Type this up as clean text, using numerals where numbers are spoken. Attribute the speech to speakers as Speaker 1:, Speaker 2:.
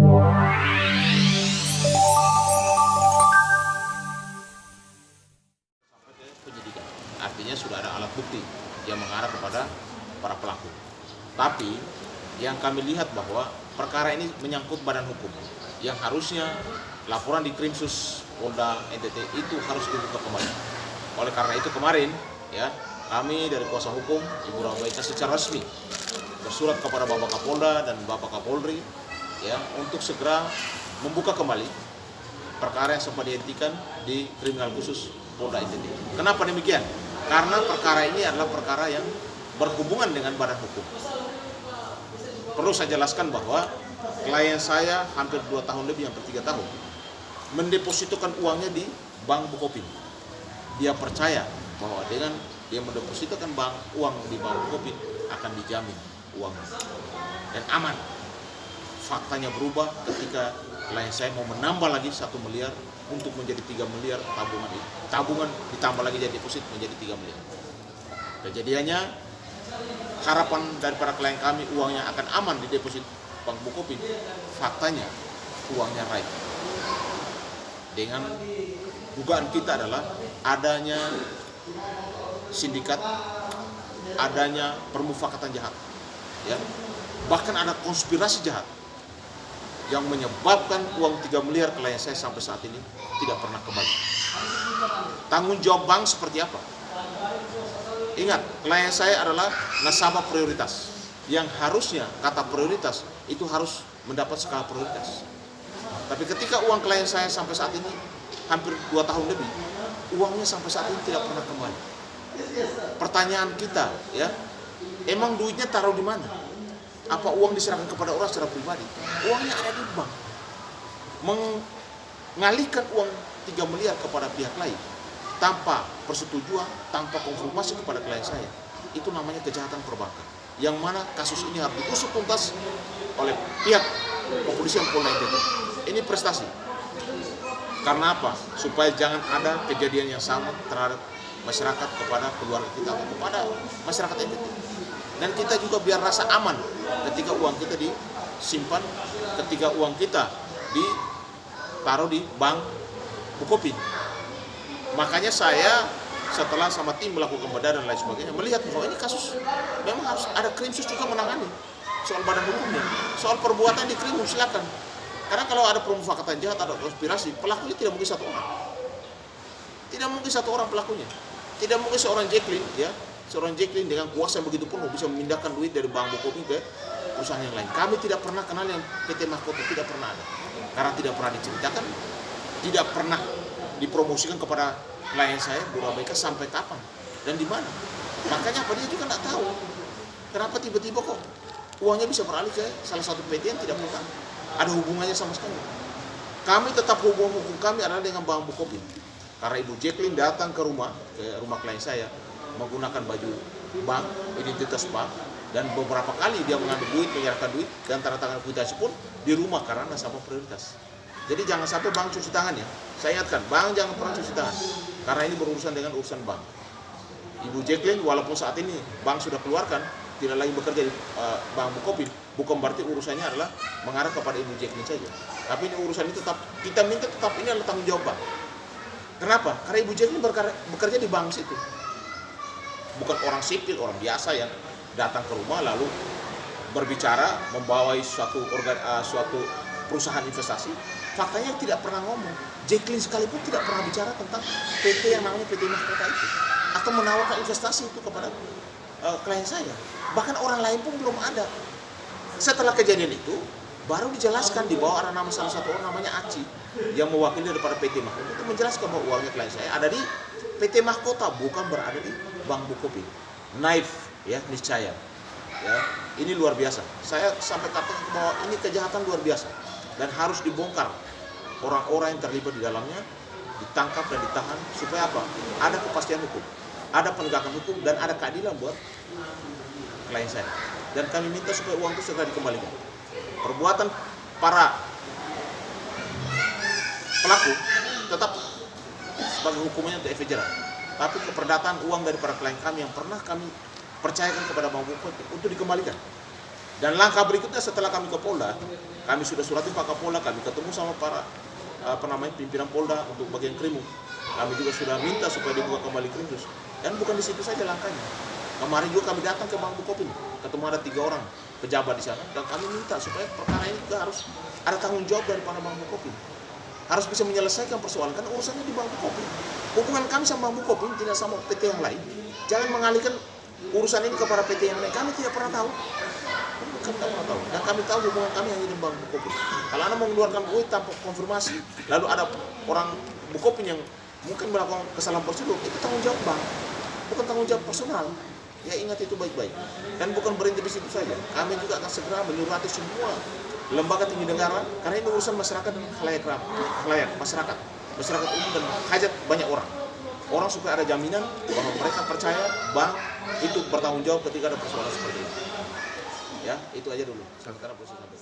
Speaker 1: Sampai ke penyidikan, artinya sudah ada alat bukti yang mengarah kepada para pelaku. Tapi yang kami lihat bahwa perkara ini menyangkut badan hukum yang harusnya laporan di Krimsus Polda NTT itu harus dibuka kembali. Oleh karena itu kemarin ya kami dari kuasa hukum Ibu Rabaika secara resmi bersurat kepada Bapak Kapolda dan Bapak Kapolri ya untuk segera membuka kembali perkara yang sempat dihentikan di Kriminal Khusus Polda NTT. Kenapa demikian? Karena perkara ini adalah perkara yang berhubungan dengan badan hukum. Perlu saya jelaskan bahwa klien saya hampir 2 tahun lebih, hampir 3 tahun, mendepositokan uangnya di Bank Bukopin. Dia percaya bahwa dengan dia mendepositokan uang di Bank Bukopin akan dijamin uangnya dan aman. Faktanya berubah ketika klien saya mau menambah lagi 1 miliar untuk menjadi 3 miliar tabungan itu. Tabungan ditambah lagi jadi deposit menjadi 3 miliar. Kejadiannya harapan dari para klien kami uangnya akan aman di deposit Bank Bukopin. Faktanya uangnya raib. Dengan dugaan kita adalah adanya sindikat, adanya permufakatan jahat, ya. Bahkan ada konspirasi jahat yang menyebabkan uang 3 miliar klien saya sampai saat ini tidak pernah kembali. Tanggung jawab bank seperti apa? Ingat, klien saya adalah nasabah prioritas yang harusnya kata prioritas itu harus mendapat skala prioritas. Tapi ketika uang klien saya sampai saat ini hampir 2 tahun lebih, uangnya sampai saat ini tidak pernah kembali. Pertanyaan kita, ya, emang duitnya taruh di mana? Apa uang diserahkan kepada orang secara pribadi? Uangnya ada di bank. Mengalihkan uang 3 miliar kepada pihak lain tanpa persetujuan, tanpa konfirmasi kepada klien saya, itu namanya kejahatan perbankan. Yang mana kasus ini harus diusut tuntas oleh pihak kepolisian Polda NTT. Ini prestasi. Karena apa? Supaya jangan ada kejadian yang sama terhadap masyarakat kepada keluarga kita atau kepada masyarakat NTT. Dan kita juga biar rasa aman ketika uang kita disimpan, ketika uang kita ditaruh di Bank Bukopin. Makanya saya setelah sama tim melakukan bedah dan lain sebagainya melihat bahwa ini kasus memang harus ada Krimsus juga menangani soal badan hukumnya, soal perbuatan di Krimsus silakan. Karena kalau ada permufakatan jahat, ada konspirasi, pelakunya tidak mungkin 1 orang. Tidak mungkin 1 orang pelakunya. Tidak mungkin seorang Jacqueline, ya, seorang Jacqueline dengan kuasa yang begitu penuh bisa memindahkan duit dari Bank Bukopin ke perusahaan yang lain. Kami tidak pernah kenal yang PT Mahkota, tidak pernah ada. Karena tidak pernah diceritakan, tidak pernah dipromosikan kepada klien saya, Bu Rabaika, sampai kapan dan di mana. Makanya apa dia juga nggak tahu kenapa tiba-tiba kok uangnya bisa beralih ke salah satu PT yang tidak pernah ada hubungannya sama sekali. Kami tetap hubungan hukum kami adalah dengan Bank Bukopin. Karena Ibu Jacqueline datang ke rumah klien saya menggunakan baju bank, identitas bank, dan beberapa kali dia mengambil duit, menyerahkan duit, dan tanda tangan kwitansi pun di rumah karena nasabah prioritas. Jadi jangan sampai bank cuci tangan, ya. Saya ingatkan, bank jangan pernah cuci tangan. Karena ini berurusan dengan urusan bank. Ibu Jacqueline walaupun saat ini bank sudah keluarkan, tidak lagi bekerja di Bank Bukopin, bukan berarti urusannya adalah mengarah kepada Ibu Jacqueline saja. Tapi ini urusan ini tetap, kita minta tetap ini adalah tanggung jawab bank. Kenapa? Karena Ibu Jacqueline bekerja di bank situ. Bukan orang sipil, orang biasa yang datang ke rumah lalu berbicara, membawai suatu perusahaan investasi. Faktanya tidak pernah ngomong. Jacqueline sekalipun tidak pernah bicara tentang PT yang namanya PT Mahkota itu, atau menawarkan investasi itu kepada klien saya. Bahkan orang lain pun belum ada. Setelah kejadian itu, baru dijelaskan di bawah nama salah satu orang namanya Aci yang mewakili daripada PT Mahkota itu menjelaskan bahwa uangnya klien saya ada di PT Mahkota, bukan berada di Bank Bukopin. Naif, ya, niscaya. Ya, ini luar biasa. Saya sampai katakan bahwa ini kejahatan luar biasa dan harus dibongkar. Orang-orang yang terlibat di dalamnya ditangkap dan ditahan supaya apa? Ada kepastian hukum, ada penegakan hukum, dan ada keadilan buat klien saya. Dan kami minta supaya uang itu segera dikembalikan. Perbuatan para pelaku tetap sebagai hukumannya untuk efek jerah. Tapi keperdataan uang dari para klien kami yang pernah kami percayakan kepada Bank Bukopin untuk dikembalikan. Dan langkah berikutnya setelah kami ke Polda, kami sudah surati Pak Kapolda, kami ketemu sama para pimpinan Polda untuk bagian Krimum. Kami juga sudah minta supaya dibuka kembali Krimsus. Dan bukan di situ saja langkahnya. Kemarin juga kami datang ke Bank Bukopin, ketemu ada 3 orang pejabat di sana, dan kami minta supaya perkara ini juga harus ada tanggung jawab dari para Bank Bukopin. Harus bisa menyelesaikan persoalan, karena urusannya di Bank Bukopin. Hubungan kami sama Bank Bukopin tidak sama PT yang lain. Jangan mengalihkan urusan ini kepada PT yang lain. Kami tidak pernah tahu. Kami tidak pernah tahu. Dan kami tahu hubungan kami hanya dengan Bank Bukopin. Kalau Anda mengeluarkan duit tanpa konfirmasi, lalu ada orang Bukopin yang mungkin melakukan kesalahan prosedur, itu tanggung jawab bank, bukan tanggung jawab personal. Ya, ingat itu baik-baik. Dan bukan berhenti di situ saja. Kami juga akan segera menyurati semua lembaga tinggi negara, karena ini urusan masyarakat dan khalayak masyarakat umum dan hajat banyak orang. Orang supaya ada jaminan bahwa mereka percaya bank itu bertanggung jawab ketika ada persoalan seperti ini. Ya, itu aja dulu. Sementara proses sampai.